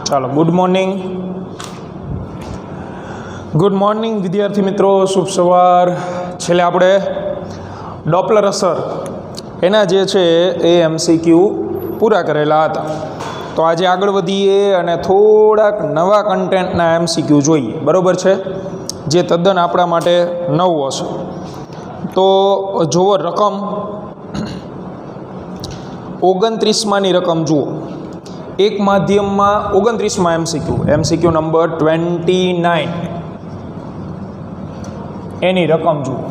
ચાલો good morning વિદ્યાર્થી મિત્રો, શુભ સવાર. છેલ્લે આપણે ડોપલર અસર એના જે છે એ MCQ પૂરા કરેલા હતા. તો આજે આગળ વધીએ અને થોડાક નવા કન્ટેન્ટના MCQ જોઈએ, બરાબર છે, જે તદ્દન આપણા માટે નવું હશે. તો જુઓ, રકમ 29માની રકમ જુઓ. એક માધ્યમમાં 29માં MCQ નંબર 29 એની રકમ જુઓ.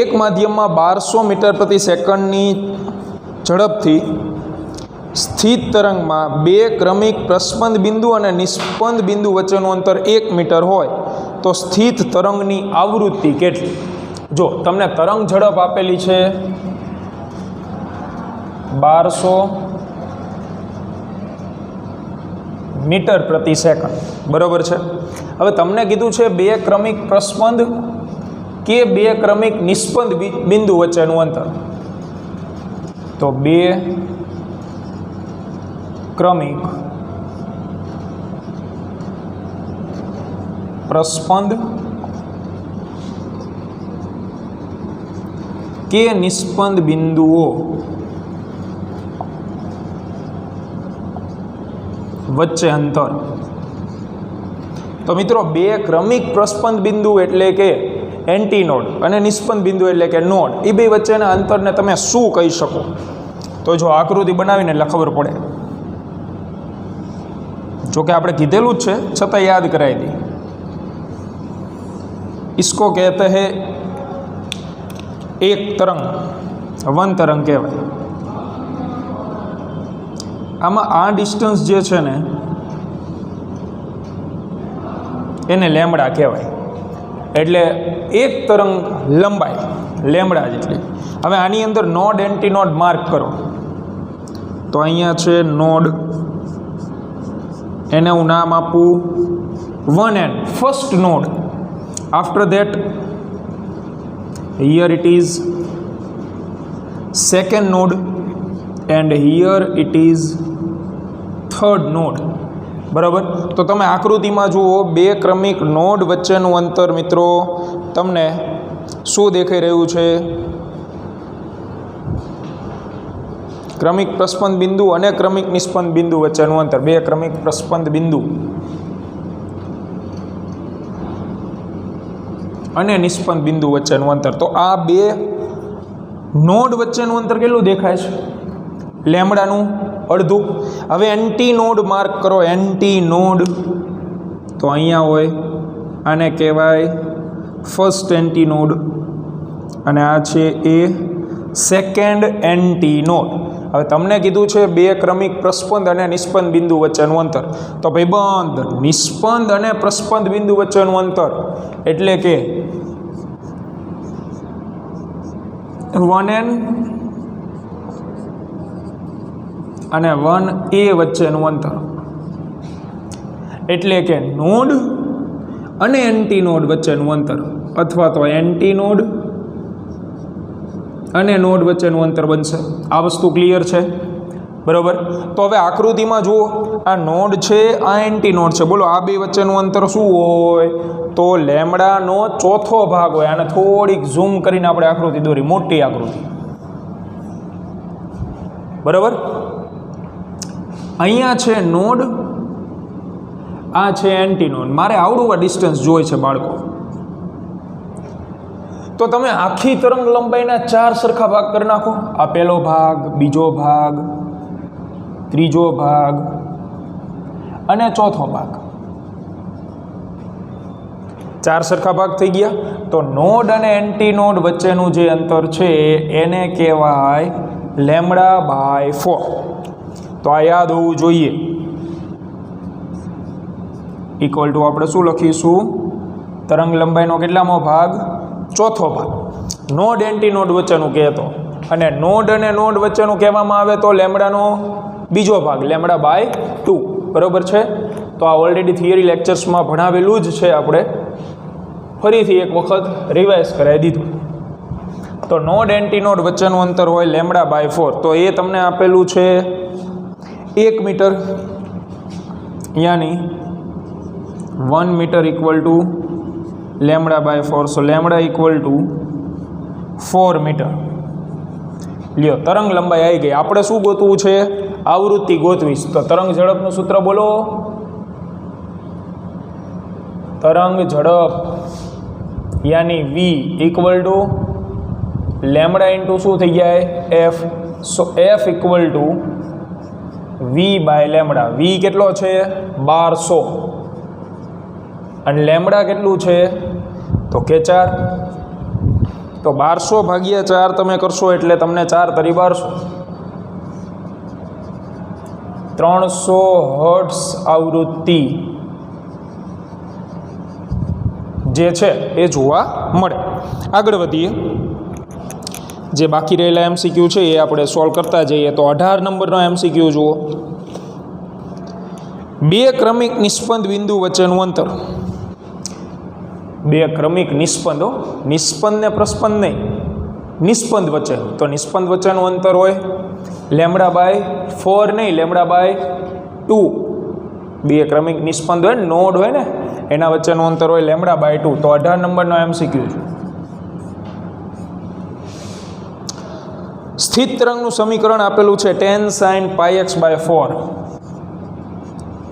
એક માધ્યમમાં 1200 મીટર પ્રતિ સેકન્ડની ઝડપથી સ્થિત તરંગમાં બે ક્રમિક પ્રસ્પંદ બિંદુ અને નિસ્પંદ બિંદુ વચ્ચેનું અંતર 1 મીટર હોય તો સ્થિત તરંગની આવૃત્તિ કેટલી? જો તમને તરંગ ઝડપ આપેલી છે 1200 મીટર પ્રતિ સેકન્ડ, બરાબર છે. હવે તમને કીધું છે બે ક્રમિક પ્રસ્પંદ કે બે ક્રમિક નિસ્પંદ બિંદુ વચ્ચેનું અંતર. તો બે ક્રમિક પ્રસ્પંદ કે નિસ્પંદ બિંદુઓ વચ્ચે અંતર. તો મિત્રો, બે ક્રમિક પ્રસ્પંદ બિંદુ એટલે કે એન્ટીનોડ અને નિસ્પંદ બિંદુ એટલે કે નોડ, એ બે વચ્ચેના અંતરને તમે શું કહી શકો? તો જો આકૃતિ બનાવીને એટલે ખબર પડે. જોકે આપણે કીધેલું જ છે, છતાં યાદ કરાવી દઈએ. इसको कहते हैं એક તરંગ, વન તરંગ કહેવાય. આમાં આ ડિસ્ટન્સ જે છે ને એને લેમડા કહેવાય. એટલે એક તરંગ લંબાઈ લેમડા જેટલી. હવે આની અંદર નોડ એન્ટીનોડ માર્ક કરો. તો અહીંયા છે નોડ, એને હું નામ આપું 1n, first node. After that here it is second node and here it is third node, બરાબર. તો તમે આકૃતિમાં જુઓ, બે ક્રમિક નોડ વચ્ચેનું અંતર મિત્રો તમને શું દેખાઈ રહ્યું છે? ક્રમિક પ્રસ્પંદ બિંદુ અને ક્રમિક નિસ્પંદ બિંદુ વચ્ચેનું અંતર, બે ક્રમિક પ્રસ્પંદ બિંદુ અને નિસ્પંદ બિંદુ વચ્ચેનું અંતર. તો આ બે નોડ વચ્ચેનું અંતર કેટલું દેખાય છે? લેમડાનું અડધું. હવે એન્ટી નોડ માર્ક કરો. એન્ટી નોડ તો અહીંયા હોય, આને કહેવાય ફર્સ્ટ એન્ટી નોડ અને આ છે એ સેકન્ડ એન્ટી નોડ. હવે તમને કીધું છે બે ક્રમિક પ્રસ્પંદ અને નિસ્પંદ બિંદુ વચ્ચેનું અંતર. તો ભાઈબંધ, નિસ્પંદ અને પ્રસ્પંદ બિંદુ વચ્ચેનું અંતર એટલે કે 1n અને 1a વચ્ચેનું અંતર એટલે કે નોડ અને એન્ટી નોડ વચ્ચેનું અંતર, અથવા તો એન્ટી નોડ અને નોડ વચ્ચેનું અંતર બનશે. આ વસ્તુ ક્લિયર છે, બરાબર. તો હવે આકૃતિમાં જુઓ, આ નોડ છે, આ એન્ટી નોડ છે. બોલો, આ બે વચ્ચેનું અંતર શું હોય? તો લેમડાનો ચોથો ભાગ હોય. આને થોડીક ઝૂમ કરીને આપણે આકૃતિ દોરી, મોટી આકૃતિ, બરાબર. અહીંયા છે નોડ, આ છે એન્ટી નોડ. મારે આવડું આ ડિસ્ટન્સ જોઈએ છે બાળકો. તો તમે આખી તરંગ લંબાઈના 4 સરખા ભાગ કરી નાખો. આ પહેલો ભાગ, બીજો ભાગ, ત્રીજો ભાગ અને ચોથો ભાગ. 4 સરખા ભાગ થઈ ગયા. તો નોડ અને એન્ટી નોડ વચ્ચેનું જે અંતર છે એને કહેવાય λ/4. તો આ યાદ હોવું જોઈએ. ઇક્વલ ટુ આપણે શું લખીશું? તરંગ લંબાઈનો કેટલામો ભાગ? ચોથો ભાગ. નોડ એન્ટી નોડ વચ્ચેનું કહેતો, અને નોડ અને નોડ વચ્ચેનું કહેવામાં આવે તો લેમડાનો બીજો ભાગ, λ/2, બરાબર છે. તો આ ઓલરેડી થિયરી લેક્ચર્સમાં ભણાવેલું જ છે. આપણે ફરીથી એક વખત રિવાઇઝ કરાવી દીધું. તો નોડ એન્ટી નોડ વચ્ચેનું અંતર હોય λ/4. તો એ તમને આપેલું છે 1 મીટર. यानी 1 metre equal to lambda by 4. So lambda equal to 4 metre. લ્યો તરંગ લંબાઈ આવી ગઈ. આપણે શું ગોતવું છે? આવૃત્તિ ગોતવીશ. તો તરંગ ઝડપનું સૂત્ર બોલો. તરંગ ઝડપ यानी v equal to lambda into शू थी जाए f. So f equal to v by lambda. v केटलो छे? 1200 અને લેમડા કેટલું છે? તો કે 4. તો 1200 ભાગ્યા 4 તમે કરશો એટલે તમને 4 તરી 1200. 300 હર્ટ્ઝ આવૃત્તિ જે છે એ જોવા મળે. આગળ વધીએ. જે બાકી રહેલા એમસીક્યુ છે એ આપણે સોલ્વ કરતા જઈએ. તો 18 નંબરનો એમસીક્યુ જુઓ. બે ક્રમિક નિસ્પંદ બિંદુ વચ્ચેનું અંતર. બે ક્રમિક નિસ્પંદો, નિસ્પંદ ને પ્રસ્પંદ નહીં, નિસ્પંદ વચ્ચે. તો નિસ્પંદ વચ્ચેનું અંતર હોય લેમડા બાય 4 નહીં, લેમડા બાય 2. બે ક્રમિક નિસ્પંદ હોય ને, નોડ હોય ને, એના વચ્ચેનું અંતર હોય લેમડા બાય 2. તો 18 નંબરનો એમસીક્યુ છે. સ્થિત તરંગનું સમીકરણ આપેલું છે tan sin πx by 4.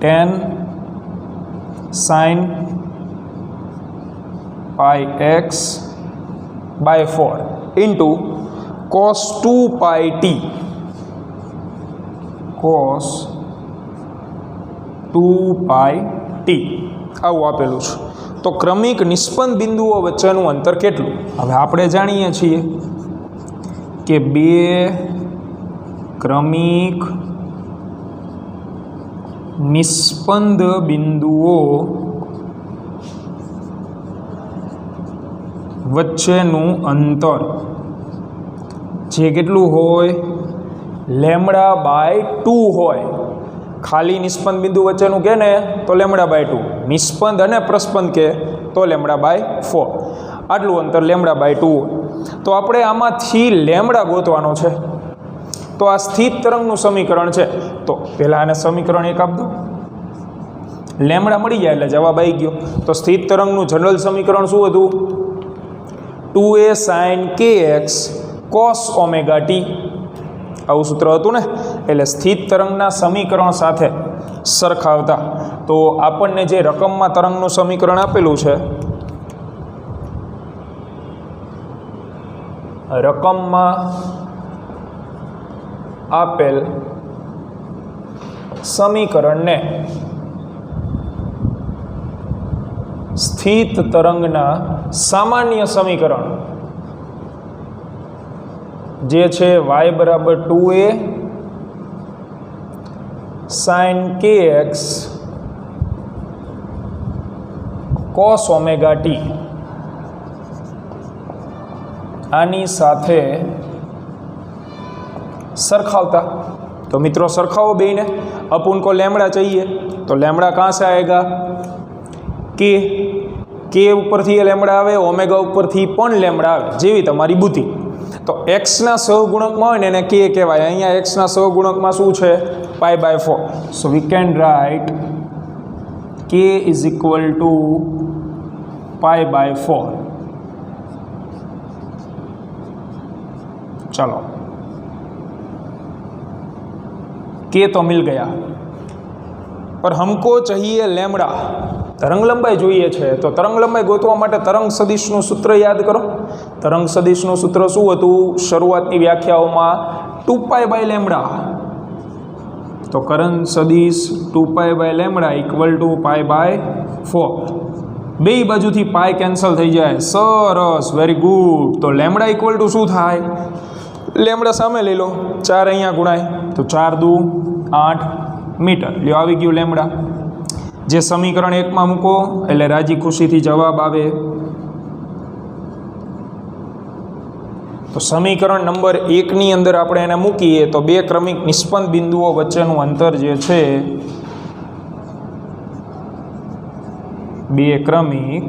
tan sin πx by 4 into cos 2πt. cos 2πt આવું આપેલું છે. તો ક્રમિક નિસ્પંદ બિંદુઓ વચ્ચેનું અંતર કેટલું? હવે આપણે જાણીએ છીએ કે બે ક્રમિક નિસ્પંદ બિંદુઓ વચ્ચેનું અંતર જે કેટલું હોય? લેમડા બાય 2 હોય. ખાલી નિસ્પંદ બિંદુ વચ્ચેનું કે ને તો લેમડા બાય 2, નિસ્પંદ અને પ્રસ્પંદ કે તો લેમડા બાય 4. આટલું અંતર લેમડા બાય 2 હોય. તો આપણે આમાંથી લેમડા ગોતવાનો છે. તો આ સ્થિત તરંગનું સમીકરણ છે. તો પહેલાં આને સમીકરણ 1 આપી દો. લેમડા મળી જાય એટલે જવાબ આવી ગયો. તો સ્થિત તરંગનું જનરલ સમીકરણ શું હતું? 2a sin kx cos omega t. આવું સૂત્ર હતું ને. એટલે સ્થિત તરંગના સમીકરણ સાથે સરખાવતા તો આપણને જે રકમમાં તરંગનું સમીકરણ આપેલું છે, રકમમાં આપેલ સમીકરણને સ્થિત તરંગના સામાન્ય સમીકરણ જે છે y બરાબર 2a sin kx cos omega t આની સાથે સરખાવતા. तो मित्रों सरखाओ बेने. अब उनको लेमड़ा चाहिए तो लेमड़ा कहाँ से आएगा? के ऊपर थी लेमड़ा आवे, ओमेगा ऊपर थी पण लेमड़ा आवे, जेवी तमारी बुद्धि. तो एक्स ना सहगुणक में होय ने के कहेवाय. अहींया एक्स ना सहगुणक में शुं छे? Pi by 4. So we can write k is equal to pi by 4. चलो के तो मिल गया, पर हमको चाहिए लेमड़ा. तरंग लंबाई જોઈએ છે તો तरंग लंबाई ગોતવા માટે तरंग સદિશનું સૂત્ર યાદ કરો. तरंग સદિશનું સૂત્ર શું હતું? શરૂઆતની વ્યાખ્યાઓમાં 2π બાય લેમડા. તો કરંટ સદિશ 2π by lambda equal to pi by 4. બે બાજુથી પાઈ કેન્સલ થઈ જાય. સરસ, વેરી ગુડ. તો લેમડા ઇક્વલ ટુ શું થાય? લેમડા સામે લઈ લો, 4 અહીંયા ગુણાય તો 4 દુ 8 મીટર. લ્યો આવી ગયું લેમડા. જે સમીકરણ 1 માં મૂકો એટલે રાજી ખુશીથી જવાબ આવે. તો સમીકરણ નંબર 1 ની અંદર આપણે એને મૂકીએ તો બે ક્રમિક નિસ્પંદ બિંદુઓ વચ્ચેનું અંતર જે છે, બે ક્રમિક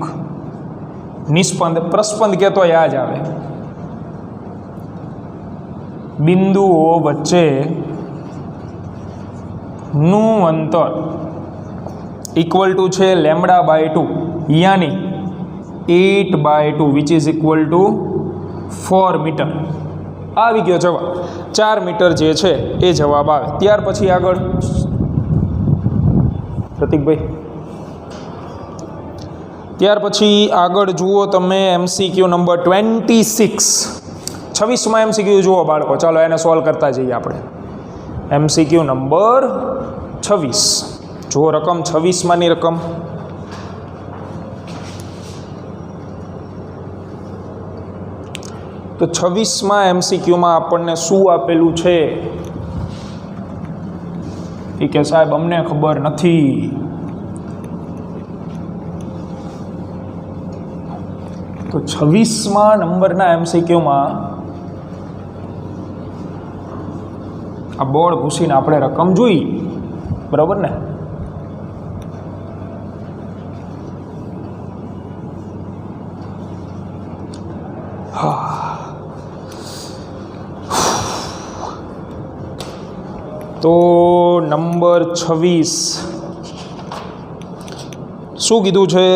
નિસ્પંદ, પ્રસ્પંદ કે તો યાદ આવે, બિંદુઓ વચ્ચેનું અંતર ઇક્વલ ટુ છે λ/2 યાની 8/2 which is equal to 4 metre. આવી ગયો જવાબ. 4 મીટર જે છે એ જવાબ આવે. ત્યાર પછી આગળ પ્રતિકભાઈ, ત્યાર પછી આગળ જુઓ તમે MCQ નંબર 26. 26માં MCQ જુઓ બાળકો. ચાલો એને સોલ્વ કરતા જઈએ આપણે. MCQ number 26. જુઓ રકમ 26માંની રકમ. તો 26માં MCQમાં આપણને શું આપેલું છે એ કે સાહેબ અમને ખબર નથી. તો 26માં નંબરના MCQમાં આ બોર્ડ ઘૂસીને આપણે રકમ જોઈ, બરાબર ને? તો નંબર 26 શું કીધું છે?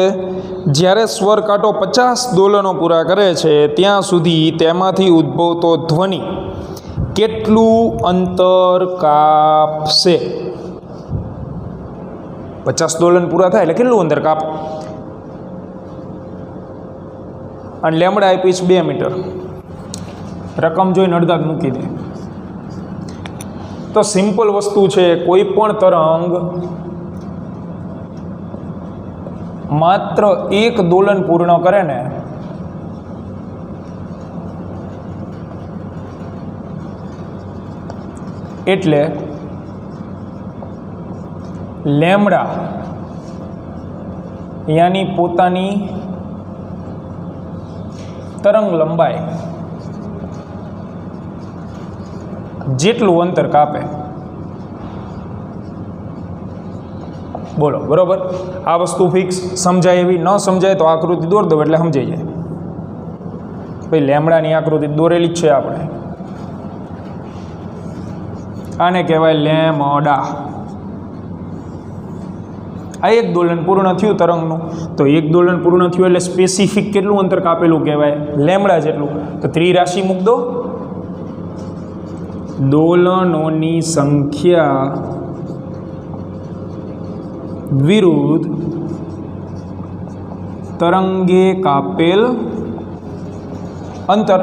જ્યારે સ્વર કાંટો 50 દોલનો પૂરા કરે છે ત્યાં સુધી તેમાંથી ઉદ્ભવતો ધ્વનિ કેટલું અંતર કાપશે? 50 દોલન પૂરા થાય એટલે કેટલું અંતર કાપ? અને લેમડા આપીશ 2 મીટર. રકમ જોઈને અડધા મૂકી દે. તો સિમ્પલ વસ્તુ છે, કોઈ પણ તરંગ માત્ર 1 દોલન પૂર્ણ કરે ને એટલે લેમડા યાની પોતાની તરંગ લંબાઈ જેટલું અંતર કાપે. બોલો, બરોબર? આ વસ્તુ ફિક્સ સમજાય એવી. ન સમજાય તો આકૃતિ દોર દો એટલે સમજાઈ જાય. ભાઈ લેમડાની આકૃતિ દોરેલી જ છે આપણે. આને કહેવાય લેમડા. આ 1 દોલન પૂર્ણ થયું તરંગનું, તો 1 દોલન પૂર્ણ થયું એટલે સ્પેસિફિક કેટલું અંતર કાપેલું કહેવાય? લેમડા જેટલું. તો ત્રિરાશિ મૂક દો. દોલનોની સંખ્યા વિરુદ્ધ તરંગે કાપેલ અંતર.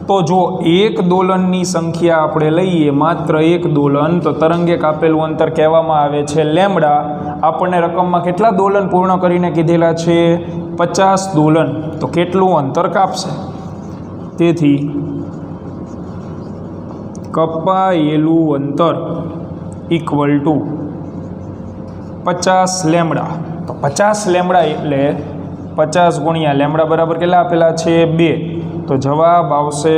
તો જો 1 દોલનની સંખ્યા આપણે લઈએ, માત્ર 1 દોલન, તો તરંગે કાપેલું અંતર કહેવામાં આવે છે લેમડા. આપણને રકમમાં કેટલા દોલન પૂર્ણ કરીને કીધેલા છે? 50 દોલન. તો કેટલું અંતર કાપશે? તેથી કપાયેલું અંતર ઇક્વલ ટુ 50 લેમડા. તો 50 લેમડા એટલે 50 ગુણ્યા લેમડા બરાબર કેટલા આપેલા છે? 2. તો જવાબ આવશે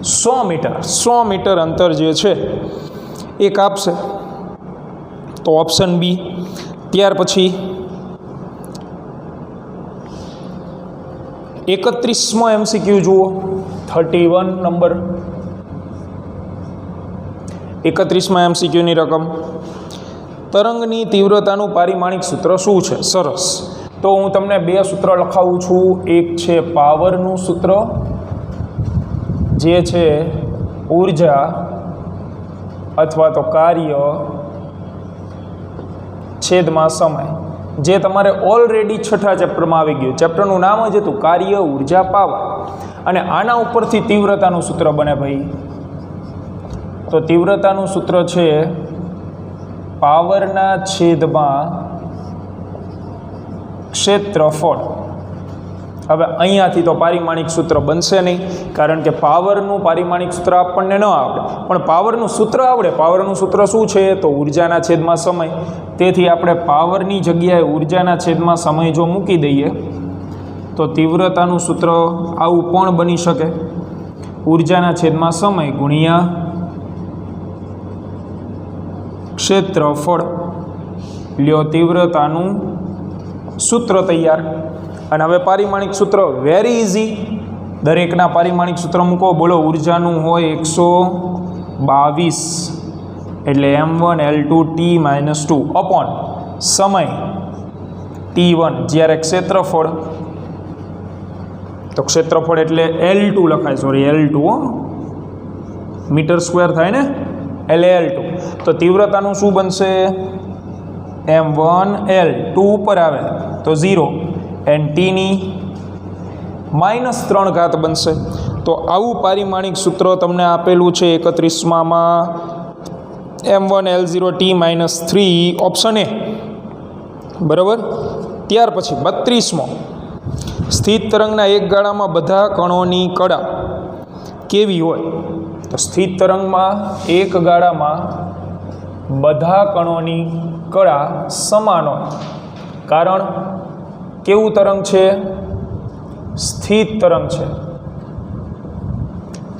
100 મીટર. 100 મીટર અંતર જે છે એ કાપશે. તો ઓપ્શન બી. ત્યાર પછી 31મો MCQ જુઓ. 31 નંબર. 31મા MCQની રકમ. તરંગની તીવ્રતાનું પારિમાણિક સૂત્ર શું છે? સરસ. તો હું તમને 2 સૂત્ર લખાવું છું. એક છે પાવરનું સૂત્ર, જે છે ઉર્જા અથવા તો કાર્ય છેદમાં સમય, જે તમારે ઓલરેડી 6થા ચેપ્ટરમાં આવી ગયું. ચેપ્ટરનું નામ જ હતું કાર્ય, ઉર્જા, પાવર. અને આના ઉપરથી તીવ્રતાનું સૂત્ર બને ભાઈ. તો તીવ્રતાનું સૂત્ર છે પાવરના છેદમાં ક્ષેત્રફળ. હવે અહીંયાથી તો પારિમાણિક સૂત્ર બનશે નહીં, કારણ કે પાવરનું પારિમાણિક સૂત્ર આપણને ન આવડે, પણ પાવરનું સૂત્ર આવડે. પાવરનું સૂત્ર શું છે? તો ઉર્જાના છેદમાં સમય. તેથી આપણે પાવરની જગ્યાએ ઉર્જાના છેદમાં સમય જો મૂકી દઈએ તો તીવ્રતાનું સૂત્ર આવું પણ બની શકે. ઉર્જાના છેદમાં સમય ગુણ્યા ક્ષેત્રફળ. લ્યો તીવ્રતાનું સૂત્ર તૈયાર. અને હવે પારિમાણિક સૂત્ર વેરી ઇઝી. દરેકના પારિમાણિક સૂત્ર મૂકો. બોલો, ઉર્જાનું હોય 122 એટલે m1 L2 T - 2 અપોન સમય t1 જ્યારે ક્ષેત્રફળ, તો ક્ષેત્રફળ એટલે L2 લખાય, સોરી L2 મીટર સ્ક્વેર થાય ને, એટલે L2. તો તીવ્રતાનું શું બનશે? m1L, 2 ઉપર આવે તો 0 એન્ડ ટીની -3 બનશે. તો આવું પારિમાણિક સૂત્ર તમને આપેલું છે 31માં m1L0 t -3 ઓપ્શન એ, બરાબર. ત્યાર પછી 32મો, સ્થિત તરંગના એક ગાળામાં બધા કણોની કળા કેવી હોય? તો સ્થિત તરંગમાં એક ગાળામાં બધા કણોની કળા સમાન હોય. કારણ કેવું તરંગ છે? સ્થિત તરંગ છે.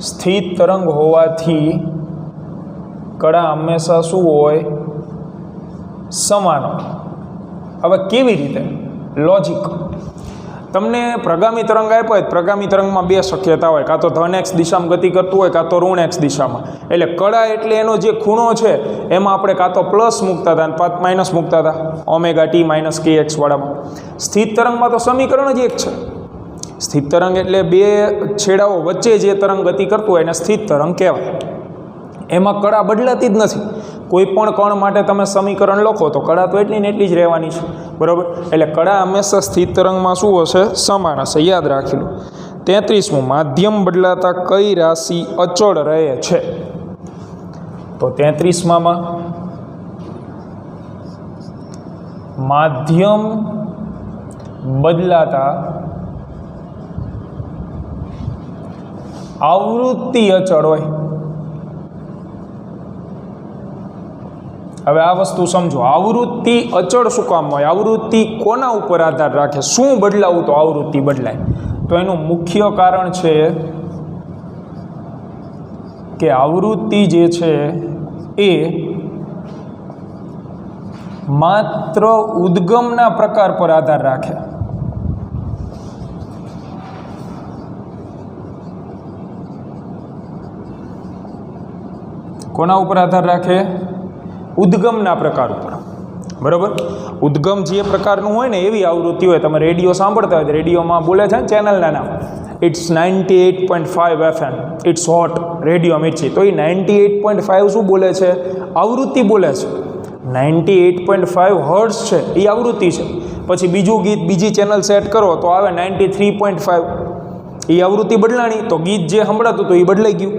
સ્થિત તરંગ હોવાથી કળા હંમેશા શું હોય? સમાન હોય. હવે કેવી રીતે? લોજિક. તમને પ્રગામી તરંગ આપ્યો હોય, પ્રગામી તરંગમાં બે શક્યતા હોય, કાં તો ધન x દિશામાં ગતિ કરતું હોય, કાં તો ઋણ x દિશામાં. એટલે કળા એટલે એનો જે ખૂણો છે એમાં આપણે કાં તો પ્લસ મૂકતા હતા અને પાછ માઇનસ મૂકતા હતા, ઓમેગા ટી માઇનસ kx વાળામાં. સ્થિત તરંગમાં તો સમીકરણ જ એક છે. સ્થિત તરંગ એટલે બે છેડાઓ વચ્ચે જે તરંગ ગતિ કરતું હોય એને સ્થિત તરંગ કહેવાય. એમાં કળા બદલાતી જ નથી. કોઈ પણ કણ માટે તમે સમીકરણ લખો તો કળા તો એટલી ને એટલી જ રહેવાની છે, બરાબર. એટલે કળા હંમેશા સ્થિત તરંગમાં શું હશે? સમાન હશે. યાદ રાખી લો. 33મું, માધ્યમ બદલાતા કઈ રાશિ અચળ રહે છે? તો 33માં માધ્યમ બદલાતા આવૃત્તિ અચળ હોય. હવે આ વસ્તુ સમજો, આવૃત્તિ અચળ શું કામ હોય? આવૃત્તિ કોના ઉપર આધાર રાખે? શું બદલાવું તો આવૃત્તિ બદલાય? તો એનું મુખ્ય કારણ છે કે આવૃત્તિ જે છે એ માત્ર ઉદ્ગમના પ્રકાર પર આધાર રાખે. કોના ઉપર આધાર રાખે? ઉદ્ગમના પ્રકાર ઉપર, બરાબર. ઉદ્ગમ જે પ્રકારનું હોય ને એવી આવૃત્તિ હોય. તમે રેડિયો સાંભળતા હોય, રેડિયોમાં બોલે છે ને ચેનલના નામ, it's 98.5 FM, it's hot radio Mirchi. તો એ 98.5 શું બોલે છે? આવૃત્તિ બોલે છે. 98.5 હર્ટ્ઝ છે, એ આવૃત્તિ છે. પછી બીજું ગીત બીજી ચેનલ સેટ કરો તો આવે 93.5, એ આવૃત્તિ બદલાણી. તો ગીત જે સંભળાતું હતું એ બદલાઈ ગયું.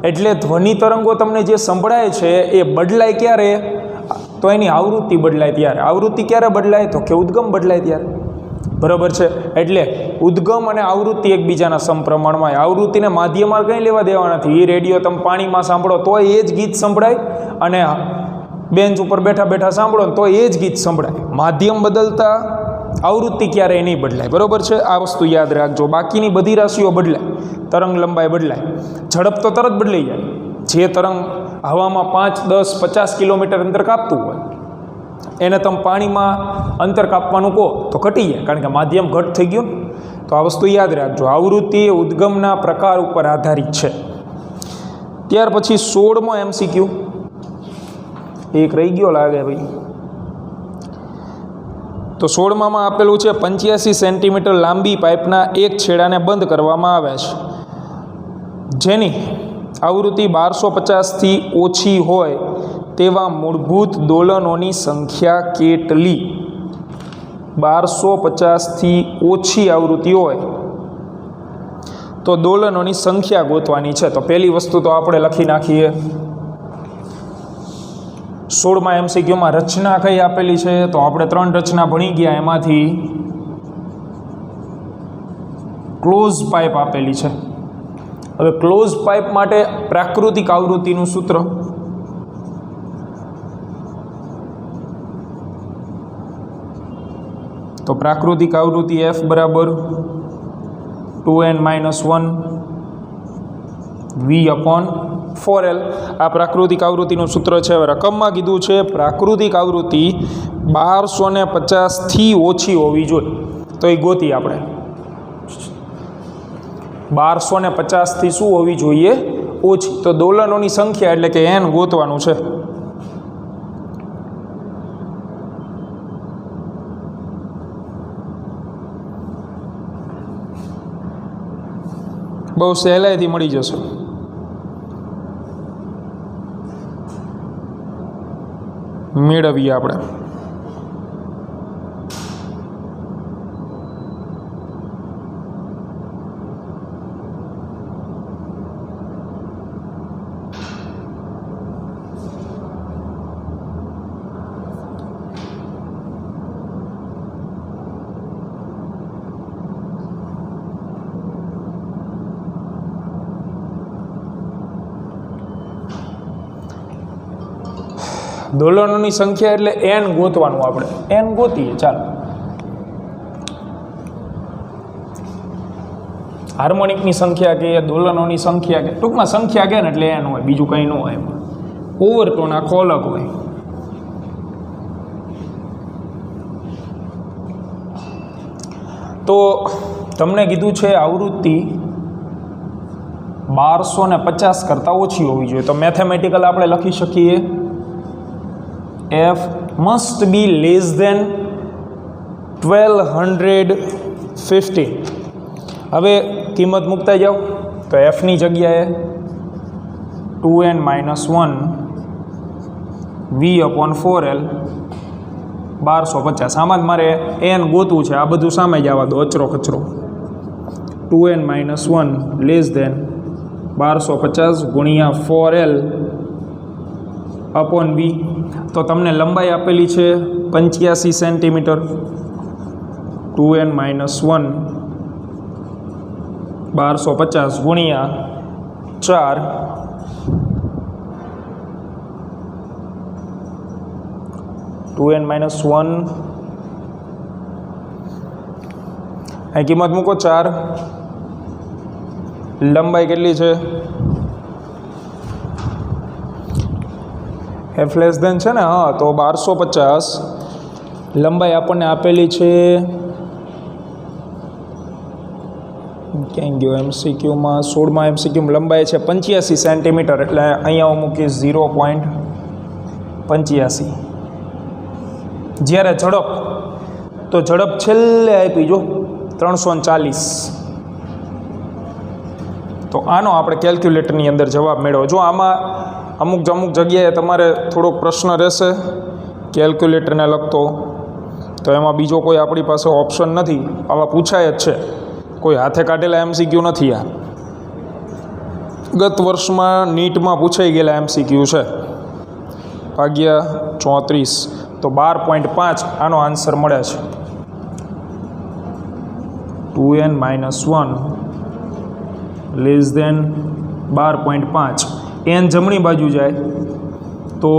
એટલે ધ્વનિ તરંગો તમને જે સંભળાય છે એ બદલાય ક્યારે? તો એની આવૃત્તિ બદલાય ત્યારે. આવૃત્તિ ક્યારે બદલાય? તો કે ઉદ્ગમ બદલાય ત્યારે, બરાબર છે. એટલે ઉદ્ગમ અને આવૃત્તિ એકબીજાના સમપ્રમાણમાં. આવૃત્તિને માધ્યમમાં કંઈ લેવા દેવા નથી. એ રેડિયો તમે પાણીમાં સાંભળો તો એ જ ગીત સંભળાય, અને બેન્ચ ઉપર બેઠા બેઠા સાંભળો તો એ જ ગીત સંભળાય. માધ્યમ બદલતા આવૃત્તિ ક્યારેય નહીં બદલાય, બરાબર છે. આ વસ્તુ યાદ રાખજો. બાકીની બધી રાશિઓ બદલાય, તરંગ લંબાઈ બદલાય, ઝડપ તો તરત બદલાઈ જાય. જે તરંગ હવામાં 5, 10, 50 કિલોમીટર અંતર કાપતું હોય એને તમે પાણીમાં અંતર કાપવાનું કહો તો ઘટી જાય, કારણ કે માધ્યમ ઘટ થઈ ગયું. તો આ વસ્તુ યાદ રાખજો. આવૃત્તિ એ ઉદ્ગમના પ્રકાર ઉપર આધારિત છે. ત્યાર પછી 16મો MCQ, એક રહી ગયો લાગે ભાઈ. તો 16માં આપેલું છે 85 સેન્ટીમીટર લાંબી પાઇપના એક છેડાને બંધ કરવામાં આવે છે, જેની આવૃત્તિ 1250થી ઓછી હોય તેવા મૂળભૂત દોલનોની સંખ્યા કેટલી? 1250થી ઓછી આવૃત્તિ હોય તો દોલનોની સંખ્યા ગોતવાની છે. તો પહેલી વસ્તુ તો આપણે લખી નાખીએ. 16માં MCQમાં રચના કઈ આપેલી છે? તો આપણે 3 રચના ભણી ગયા. એમાંથી ક્લોઝ પાઇપ આપેલી છે. હવે ક્લોઝ પાઇપ માટે પ્રાકૃતિક આવૃત્તિનું સૂત્ર, તો પ્રાકૃતિક આવૃત્તિ F બરાબર 2n-1 V/4L. આ પ્રાકૃતિક આવૃત્તિનું સૂત્ર છે. હવે રકમમાં કીધું છે પ્રાકૃતિક આવૃત્તિ 1250થી ઓછી હોવી જોઈએ. તો એ ગોતી આપણે. 1250થી શું હોવી જોઈએ? ઓછી. તો દોલનોની સંખ્યા એટલે કે n ગોતવાનું છે. બહુ સહેલાઈથી મળી જશે. મેળવીએ આપણે. દોલનોની સંખ્યા એટલે n ગોતવાનું આપણે. n ગોતીએ. ચાલો, હાર્મોનિકની સંખ્યા કે દોલનોની સંખ્યા કે ટૂંકમાં સંખ્યા કે ને એટલે n હોય, બીજું કંઈ ન હોય. એમાં ઓવરટોન આખો અલગ હોય. તો તમને કીધું છે આવૃત્તિ 1250 કરતાં ઓછી હોવી જોઈએ. તો મેથેમેટિકલ આપણે લખી શકીએ f must be less than 1250. હવે કિંમત મૂકતા જાઓ. તો f ની જગ્યાએ 2n - 1 v/4l 1250. આમાં જ મારે n ગોતવું છે. આ બધું સામે જ આવવા દો, અચરો કચરો. 2n - 1 લેસ દેન 1250 ગુણ્યા 4l અપોન v. તો તમને લંબાઈ આપેલી છે 85 સેન્ટીમીટર. 2n - 1 1250 ગુણ્યા 4 2n - 1 અહીં કિંમત મૂકો 4. લંબાઈ કેટલી છે? f લેસ દેન છે ને, હા. તો 1250 લંબાઈ આપણને આપેલી છે. ક્યાં ગયો MCQમાં? 16માં MCQમાં લંબાઈ છે 85 સેન્ટીમીટર. એટલે અહીંયા હું મૂકીશ 0.85. જ્યારે ઝડપ, તો ઝડપ છેલ્લે આપી જો 340. તો આનો આપણે કેલ્ક્યુલેટરની અંદર જવાબ મેળવો. જો આમાં અમુક જગ્યાએ તમારે થોડોક પ્રશ્ન રહેશે કેલ્ક્યુલેટરને લગતો, તો એમાં બીજો કોઈ આપણી પાસે ઓપ્શન નથી. આવા પૂછાય જ છે, કોઈ હાથે કાઢેલા MCQ નથી. આ ગત વર્ષમાં નીટમાં પૂછાઈ ગયેલા MCQ છે. ભાગ્યા 34 તો 12.5 આનો આન્સર મળે છે. 2n - 1 less than 12.5. n જમણી બાજુ જાય તો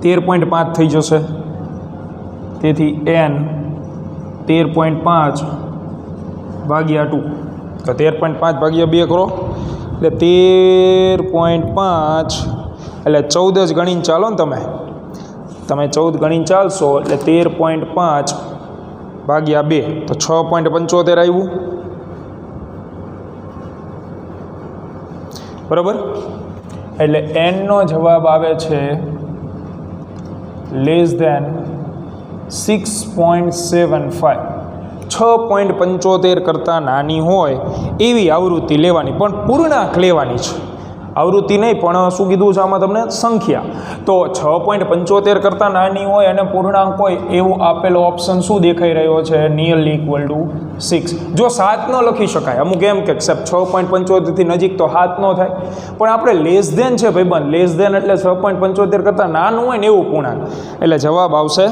13.5 થઈ જશે. તેથી n 13.5 ભાગ્યા 2. તો 13.5 ભાગ્યા 2 કરો એટલે 13.5 એટલે 14 જ ગણીને ચાલો ને તમે 14 ગણીને ચાલશો એટલે 13.5 ભાગ્યા 2 તો 6.75 આવ્યું. બરાબર. એટલે nનો જવાબ આવે છે લેસ દેન 6.75. 6.75 કરતાં નાની હોય એવી આવૃત્તિ લેવાની, પણ પૂર્ણાંક લેવાની છે. આવૃત્તિ નહીં, પણ શું કીધું છે આમાં તમને? સંખ્યા. તો 6.75 કરતાં નાની હોય અને પૂર્ણાંક હોય એવું આપેલો ઓપ્શન શું દેખાઈ રહ્યો છે? Nearly equal to 6. જો 7 ન લખી શકાય, અમુક એમ કે 6.75 થી નજીક તો 7 ન થાય, પણ આપણે લેસ દેન છે ભાઈબંધ. લેસ દેન એટલે 6.75 કરતાં નાનું હોય ને એવું પૂર્ણાંક. એટલે જવાબ આવશે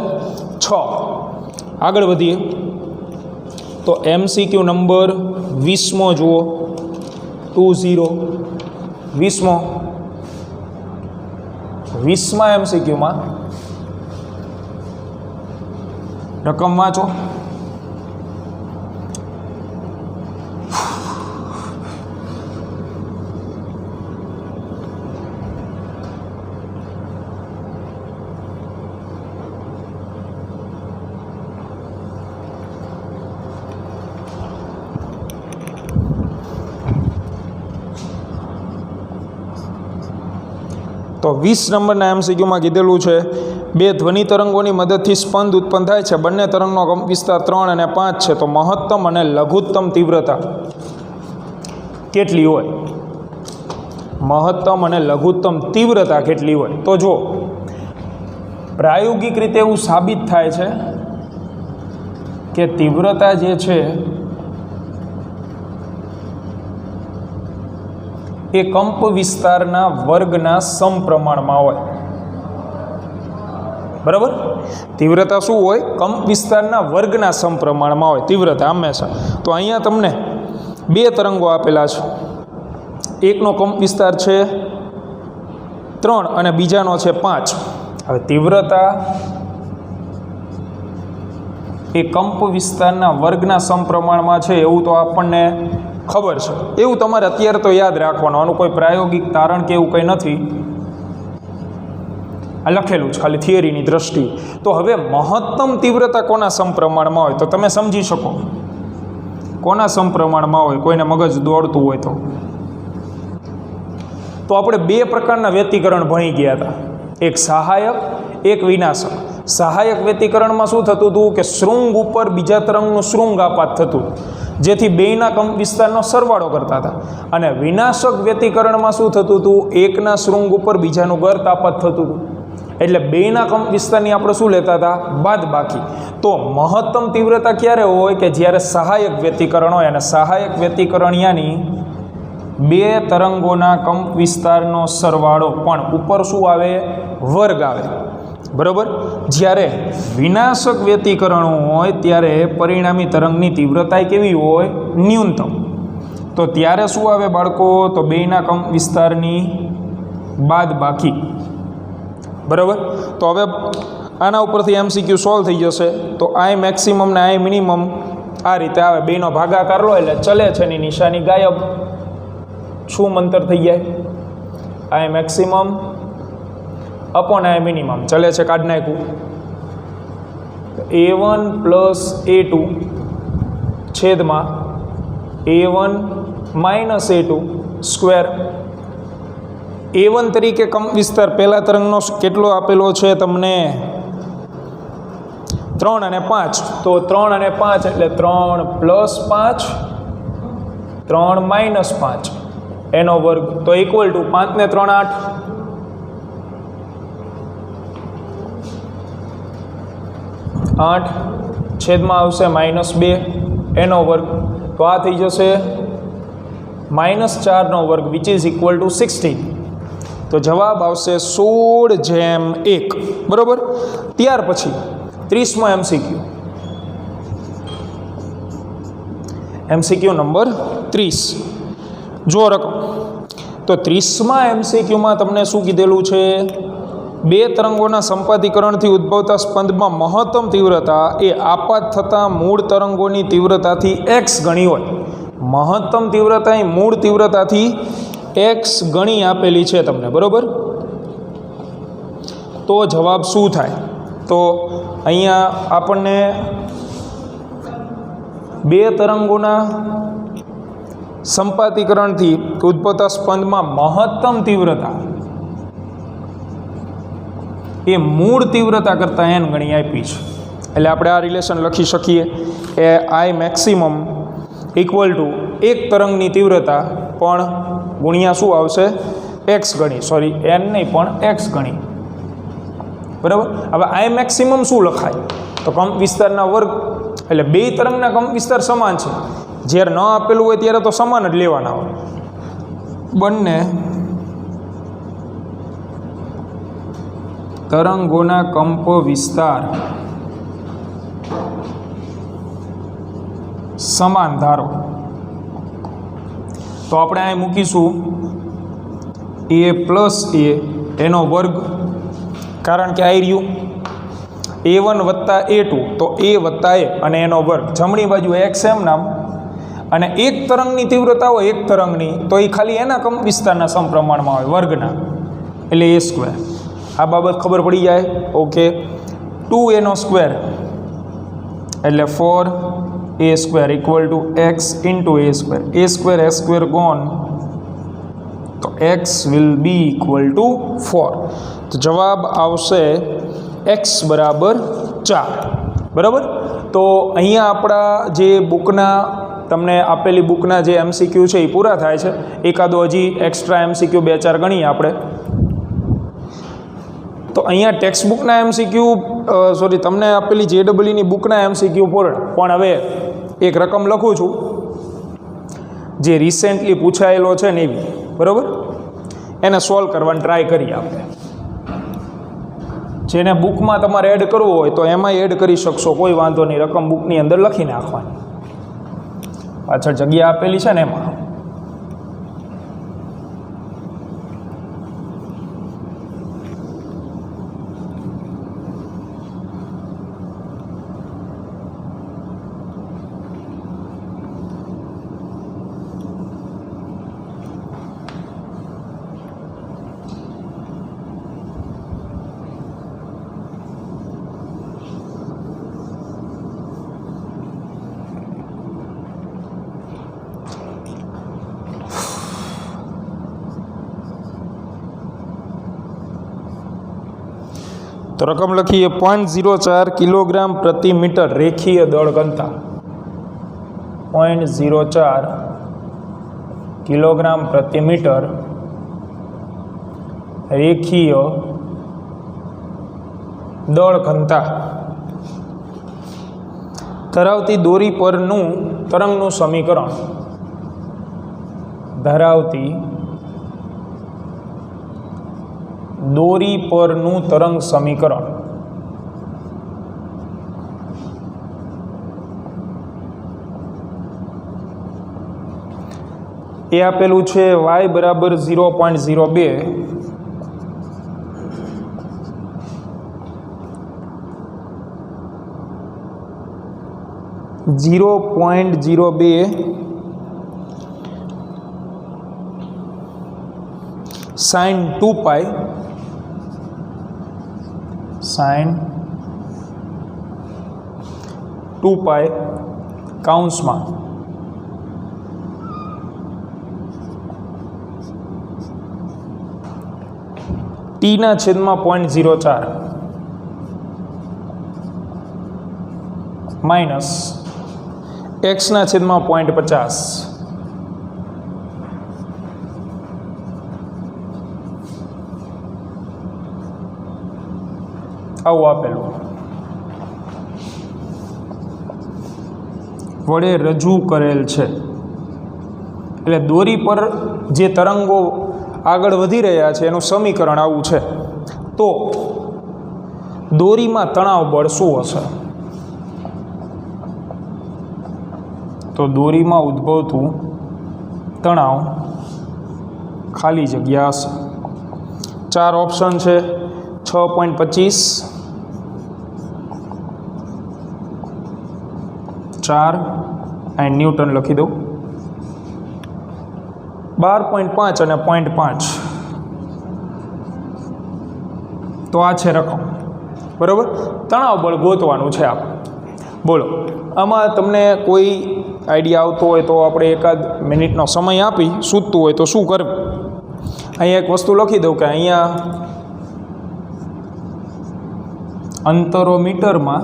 6. આગળ વધીએ તો MCQ નંબર 20મો જુઓ. 20 20માં MCQમાં રકમ વાંચો. તો 20 નંબરના MCQમાં કીધેલું છે બે ધ્વનિ તરંગોની મદદથી સ્પંદ ઉત્પન્ન થાય છે. બંને તરંગનો કંપ વિસ્તાર 3 અને 5 છે. તો મહત્તમ અને લઘુત્તમ તીવ્રતા કેટલી હોય, મહત્તમ અને લઘુત્તમ તીવ્રતા કેટલી હોય. તો જો પ્રાયોગિક રીતે એવું સાબિત થાય છે કે તીવ્રતા જે છે એ કંપ વિસ્તારના વર્ગના સમપ્રમાણમાં હોય. બરાબર, તીવ્રતા શું હોય? કંપ વિસ્તારના વર્ગના સમપ્રમાણમાં હોય તીવ્રતા હંમેશા. તો અહીંયા તમને બે તરંગો આપેલા છે, એકનો કંપ વિસ્તાર છે 3 અને બીજાનો છે 5. હવે તીવ્રતા એ કંપ વિસ્તારના વર્ગના સમપ્રમાણમાં છે એવું તો આપણને ખબર છે, એવું તમારે અત્યારે તો યાદ રાખવાનું, આનું કોઈ પ્રાયોગિક તારણ કે એવું કંઈ નથી, આ લખેલું છે ખાલી થિયરીની દ્રષ્ટિએ. તો હવે મહત્તમ તીવ્રતા કોના સમપ્રમાણમાં હોય તો તમે સમજી શકો કોના સમપ્રમાણમાં હોય, કોઈને મગજ દોડતું હોય તો આપણે બે પ્રકારના વ્યતિકરણ ભણી ગયા હતા, એક સહાયક, એક વિનાશક. સહાયક વ્યતિકરણમાં શું થતું હતું કે શૃંગ ઉપર બીજા તરંગનું શૃંગ આપાત થતું, જેથી બેયના કંપ વિસ્તારનો સરવાળો કરતા હતા. અને વિનાશક વ્યતિકરણમાં શું થતું હતું, એકના શૃંગ ઉપર બીજાનું ગર્ત આપાત થતું હતું, એટલે બેયના કંપ વિસ્તારની આપણે શું લેતા હતા, બાદબાકી. તો મહત્તમ તીવ્રતા ક્યારે હોય કે જ્યારે સહાયક વ્યતિકરણ હોય, અને સહાયક વ્યતિકરણ યાની બે તરંગોના કંપ વિસ્તારનો સરવાળો પણ ઉપર શું આવે, વર્ગ આવે. બરાબર. જ્યારે વિનાશક વ્યતિકરણ હોય ત્યારે પરિણામી તરંગની તીવ્રતા કેવી હોય, ન્યૂનતમ. તો ત્યારે શું આવે બાળકો, તો બેયના કંપ વિસ્તારની બાદબાકી. બરાબર. તો હવે આના ઉપરથી MCQ સોલ્વ થઈ જશે. તો આઈ મેક્સિમમ ને આઈ મિનિમમ આ રીતે આવે, બેનો ભાગાકાર લો એટલે ચલે છે ની નિશાની ગાયબ, શું મંતર થઈ જાય, આઈ મેક્સિમમ અપોન આઈ મિનિમમ ચલે છે, કાઢ નાખ્યું. A1 પ્લસ A2 છેદમાં A1 minus A2 square. A1 તરીકે કંપ વિસ્તાર પહેલા તરંગનો કેટલો આપેલો છે તમને, 3 અને 5. તો 3 અને 5 એટલે 3 પ્લસ 5, 3 માઇનસ 5 એનો વર્ગ, તો ઇક્વલ ટુ 5 ને 3 8, 8 છેદમાં આવશે -2 એનો વર્ગ, તો આ થઈ જશે -4નો વર્ગ વિચ ઇઝ ઇક્વલ ટુ 16. તો જવાબ આવશે 16/1. બરાબર. ત્યાર પછી 30મો MCQ નંબર 30. જો રકમ તો 30મા MCQમાં તમને શું કીધેલું છે, બે તરંગોના સંપાતીકરણથી ઉદ્ભવતા સ્પંદમાં મહત્તમ તીવ્રતા એ આપાત થતા મૂળ તરંગોની તીવ્રતાથી x ગણી હોય. મહત્તમ તીવ્રતા એ મૂળ તીવ્રતાથી x ગણી આપેલી છે તમને. બરાબર. તો જવાબ શું થાય, તો અહીંયા આપણને બે તરંગોના સંપાતીકરણથી ઉદ્ભવતા સ્પંદમાં મહત્તમ તીવ્રતા એ મૂળ તીવ્રતા કરતાં n ગણી આપી છે. એટલે આપણે આ રિલેશન લખી શકીએ એ આઈ મેક્સિમમ ઇક્વલ ટુ એક તરંગની તીવ્રતા પણ ગુણ્યા શું આવશે, x ગણી, સોરી n નહીં પણ x ગણી. બરાબર. હવે આઈ મેક્સિમમ શું લખાય, તો કંપ વિસ્તારના વર્ગ, એટલે બે તરંગના કંપ વિસ્તાર સમાન છે, જ્યારે ન આપેલું હોય ત્યારે તો સમાન જ લેવાના હોય. બંને તરંગોના કંપ વિસ્તાર સમાન ધારો, તો આપણે અહીં મૂકીશું a પ્લસ a એનો વર્ગ, કારણ કે આ રહ્યું A1 વત્તા A2, તો a વત્તા a અને એનો વર્ગ, જમણી બાજુ x એમ નામ, અને એક તરંગની તીવ્રતા હોય એક તરંગની, તો એ ખાલી એના કંપ વિસ્તારના સમપ્રમાણમાં હોય વર્ગના, એટલે a સ્ક્વેર. આ બાબત ખબર પડી જાય. ઓકે. 2a નો સ્ક્વેર એટલે 4a square equal to x into a square. a square s square gone, તો x will be equal to 4. તો જવાબ આવશે x બરાબર 4. બરાબર. તો અહીંયા આપણા જે બુકના તમને આપેલી બુકના જે MCQ છે એ પૂરા થાય છે. એકાદો હજી એક્સ્ટ્રા MCQ 2-4 ગણીએ આપણે. તો અહીંયા ટેક્સ્ટ બુકના MCQ તમને આપેલી JEEની બુકના MCQ પણ હવે એક રકમ લખું છું જે રિસેન્ટલી પૂછાયેલો છે ને એવી, બરાબર, એને સોલ્વ કરવાની ટ્રાય કરીએ આપણે. જેને બુકમાં તમારે એડ કરવું હોય તો એમાં એડ કરી શકશો, કોઈ વાંધો નહીં. રકમ બુકની અંદર લખી નાખવાની, પાછળ જગ્યા આપેલી છે ને એમાં. તો રકમ લખીએ 0.04 કિલોગ્રામ પ્રતિ મીટર રેખીય દળ ઘનતા. 0.04 કિલોગ્રામ પ્રતિ મીટર રેખીય દળ ઘનતા ધરાવતી દોરી પરનું તરંગનું સમીકરણ. ધરાવતી દોરી પરનું તરંગ સમીકરણ. એ આપેલું છે y બરાબર 0.02, sin 2π કૌંસમાં t/0.04 માઇનસ x/0.50 આવું આપેલું વડે રજૂ કરેલ છે. એટલે દોરી પર જે તરંગો આગળ વધી રહ્યા છે એનું સમીકરણ આવું છે. તો દોરીમાં તણાવ બળ શું હશે? તો દોરીમાં ઉદ્ભવતું તણાવ ખાલી જગ્યા હશે. 4 ઓપ્શન છે. 6.25, 4 અને ન્યૂટન લખી દઉં. 12.5 અને 0.5. તો આ છે રકમ, બરાબર. તણાવ બળ ગોતવાનું છે આપણે. બોલો, આમાં તમને કોઈ આઈડિયા આવતો હોય તો આપણે એકાદ મિનિટનો સમય આપી, સૂચતું હોય તો શું કરવું. અહીંયા એક વસ્તુ લખી દઉં કે અહીંયા અંતરો મીટરમાં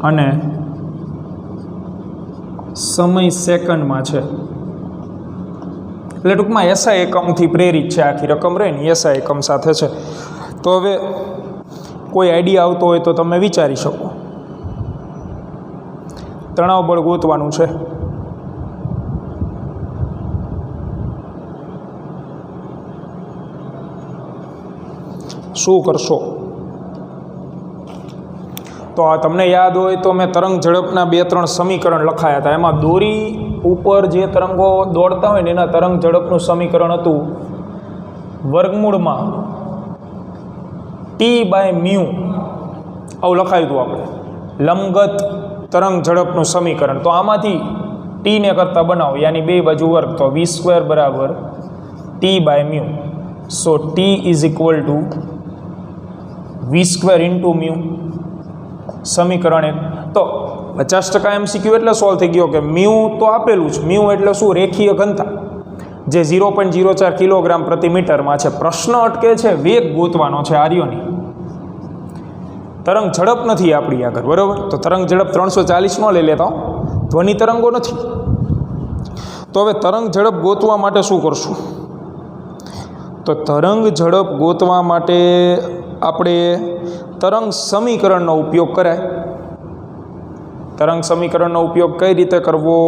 અને સમય સેકન્ડમાં છે. એટલે ટૂંકમાં એસઆઈ એકમથી પ્રેરિત છે આખી રકમ રહે ને, એસઆઈ એકમ સાથે છે. તો હવે કોઈ આઈડિયા આવતો હોય તો તમે વિચારી શકો. તણાવ બળ ગોતવાનું છે. શું કરશો? તો આ તમને યાદ હોય તો મેં તરંગ ઝડપના 2-3 સમીકરણ લખાયા હતા. એમાં દોરી ઉપર જે તરંગો દોડતા હોય ને એના તરંગ ઝડપનું સમીકરણ હતું વર્ગમૂળમાં T/μ. આવું લખાયું હતું આપણે, લંબગત તરંગ ઝડપનું સમીકરણ. તો આમાંથી ટીને કરતાં બનાવો, યાની 2 બાજુ વર્ગ, તો v² બરાબર T/μ. So T is equal to v² into μ. સમીકરણ 1. તો 50% MCQ એટલે સોલ્વ થઈ ગયો કે મ્યુ તો આપેલું છે. મ્યુ એટલે શું? રેખીય ઘનતા, જે 0.04 કિલોગ્રામ પ્રતિ મીટરમાં છે. પ્રશ્ન અટકે છે વેગ ગોતવાનો છે આર્યોની. તરંગ ઝડપ નથી આપણી આગળ, બરાબર. તો તરંગ ઝડપ 340 ન લઈ લેતા, ધ્વનિ તરંગો નથી. તો હવે તરંગ ઝડપ ગોતવા માટે શું કરશું? તો તરંગ ઝડપ ગોતવા માટે આપણે તરંગ સમીકરણનો ઉપયોગ કરાય. તરંગ સમીકરણનો ઉપયોગ કઈ રીતે કરવો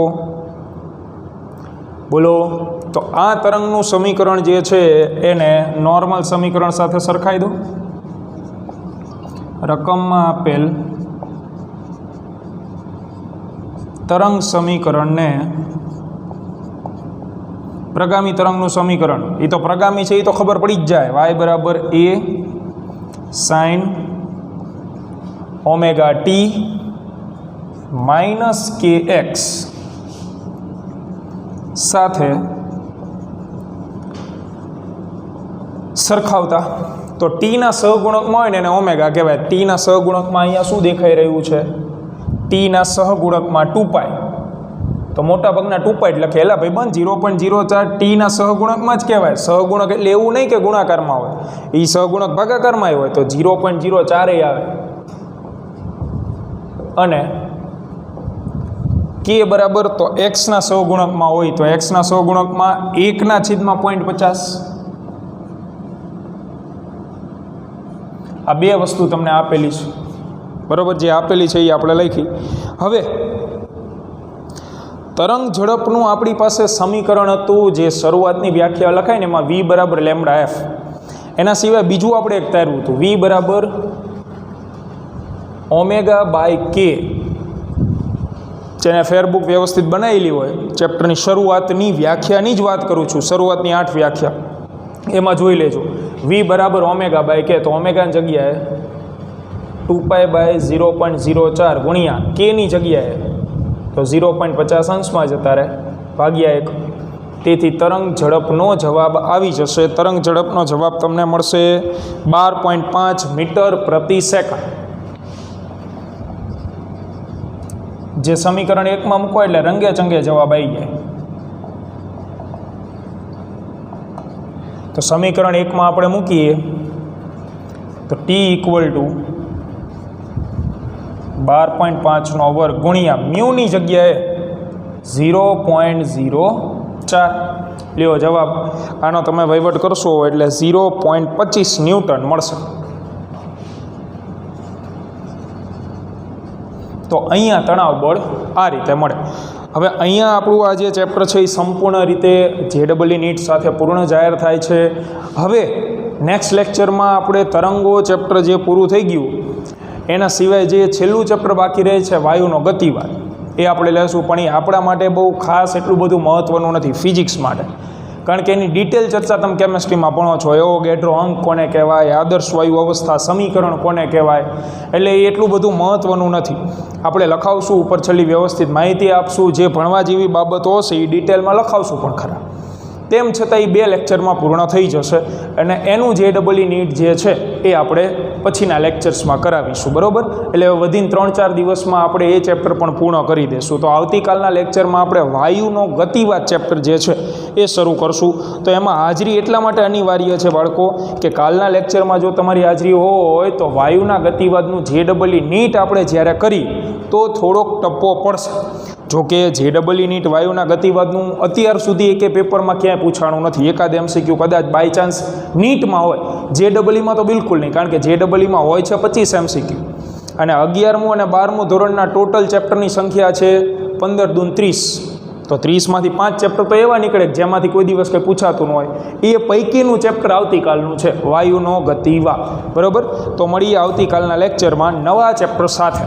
બોલો? તો આ તરંગનું સમીકરણ જે છે એને નોર્મલ સમીકરણ સાથે સરખાઈ દો. રકમમાં આપેલ તરંગ સમીકરણને પ્રગામી તરંગનું સમીકરણ, એ તો પ્રગામી છે, એ તો ખબર પડી જ જાય. y બરાબર a sin omega t minus kx સાથે સરખાવતા. તો ટીના સહગુણકમાં હોય ને એને ઓમેગા કહેવાય. ટીના સહગુણકમાં અહીંયા શું દેખાઈ રહ્યું છે? ટીના સહગુણકમાં 2π. તો મોટા ભાગના 2π જ લખેલા ભાઈ બંધ. 0.04 ટીના સહગુણકમાં જ કહેવાય. સહગુણક એટલે એવું નહીં કે ગુણાકારમાં હોય, એ સહગુણક ભાગાકારમાં હોય તો 0.04 આવે. અને કે બરાબર તો એક્સના સહગુણકમાં હોય તો એક્સના સહગુણકમાં 1/0.50. આ બે વસ્તુ તમને આપેલી છે, બરાબર. જે આપેલી છે એ આપણે લખી. હવે તરંગ ઝડપનું આપણી પાસે સમીકરણ હતું, જે શરૂઆતની વ્યાખ્યા લખાય ને એમાં v બરાબર લેમ્ડા એફ. એના સિવાય બીજું આપણે એક તાર્યું હતું, v બરાબર ઓમેગા બાય કે. જેને ફેરબુક વ્યવસ્થિત બનાવેલી હોય, ચેપ્ટરની શરૂઆતની વ્યાખ્યાની જ વાત કરું છું, શરૂઆતની 8 વ્યાખ્યા એમાં જોઈ લેજો. v બરાબર ઓમેગા બાય કે, તો ઓમેગાની જગ્યાએ 2π બાય 0.04 ગુણ્યા કેની જગ્યાએ તો 0.50 અંશમાં જતા રહે ભાગ્યા 1. તેથી તરંગ ઝડપનો જવાબ આવી જશે. તરંગ ઝડપનો જવાબ તમને મળશે 12.5 મીટર પ્રતિ સેકન્ડ. જે સમીકરણ 1માં મૂકો એટલે રંગે ચંગે જવાબ આવી જાય. તો સમીકરણ 1માં આપણે મૂકીએ તો t ઇક્વલ ટુ 12.5 ગુણ્યા મ્યુની જગ્યાએ 0.04 લ્યો જવાબ. આનો તમે વહીવટ કરશો એટલે 0.25 ન્યૂટન મળશે. તો અહીંયા તણાવ બળ આ રીતે મળે. હવે અહીંયા આપણું આ જે ચેપ્ટર છે એ સંપૂર્ણ રીતે JEE નીટ સાથે પૂર્ણ જાહેર થાય છે. હવે નેક્સ્ટ લેક્ચરમાં આપણે તરંગો ચેપ્ટર જે પૂરું થઈ ગયું એના સિવાય જે છેલ્લું ચેપ્ટર બાકી રહે છે વાયુનો ગતિવાદ, એ આપણે લેશું. પણ એ આપણા માટે બહુ ખાસ એટલું બધું મહત્ત્વનું નથી, ફિઝિક્સ માટે, કારણ કે એની ડિટેલ ચર્ચા તમે કેમેસ્ટ્રીમાં ભણો છો. એવો ગેડ્રો અંક કોને કહેવાય, આદર્શ વાયુ અવસ્થા સમીકરણ કોને કહેવાય, એટલે એ એટલું બધું મહત્ત્વનું નથી. આપણે લખાવશું ઉપર છેલ્લી વ્યવસ્થિત માહિતી આપશું, જે ભણવા જેવી બાબતો હશે એ ડિટેલમાં લખાવશું પણ ખરા. તેમ છતાં એ 2 લેક્ચરમાં પૂર્ણ થઈ જશે અને એનું JEE નીટ જે છે એ આપણે પછીના લેક્ચર્સમાં કરાવીશું, બરાબર. એટલે વધીને 3-4 દિવસમાં આપણે એ ચેપ્ટર પણ પૂર્ણ કરી દઈશું. તો આવતીકાલના લેક્ચરમાં આપણે વાયુનો ગતિવાદ ચેપ્ટર જે છે એ શરૂ કરશું. તો એમાં હાજરી એટલા માટે અનિવાર્ય છે બાળકો કે કાલના લેક્ચરમાં જો તમારી હાજરી હોય તો વાયુના ગતિવાદનું JEE નીટ આપણે જ્યારે કરી તો થોડોક ટપ્પો પડશે. જોકે JEE નીટ વાયુના ગતિવાદનું અત્યાર સુધી એકે પેપરમાં ક્યાંય પૂછાણું નથી. એકાદ MCQ કદાચ બાય ચાન્સ નીટમાં હોય, JEE તો બિલકુલ નહીં, કારણ કે JEE હોય છે 25 MCQ અને 11મું અને 12મું ધોરણના ટોટલ ચેપ્ટરની સંખ્યા છે 15 દૂ 30. તો 30માંથી 5 ચેપ્ટર તો એવા નીકળે જેમાંથી કોઈ દિવસ કંઈ પૂછાતું ન હોય. એ પૈકીનું ચેપ્ટર આવતીકાલનું છે વાયુનો ગતિવાદ, બરાબર. તો મળીએ આવતીકાલના લેક્ચરમાં નવા ચેપ્ટર સાથે.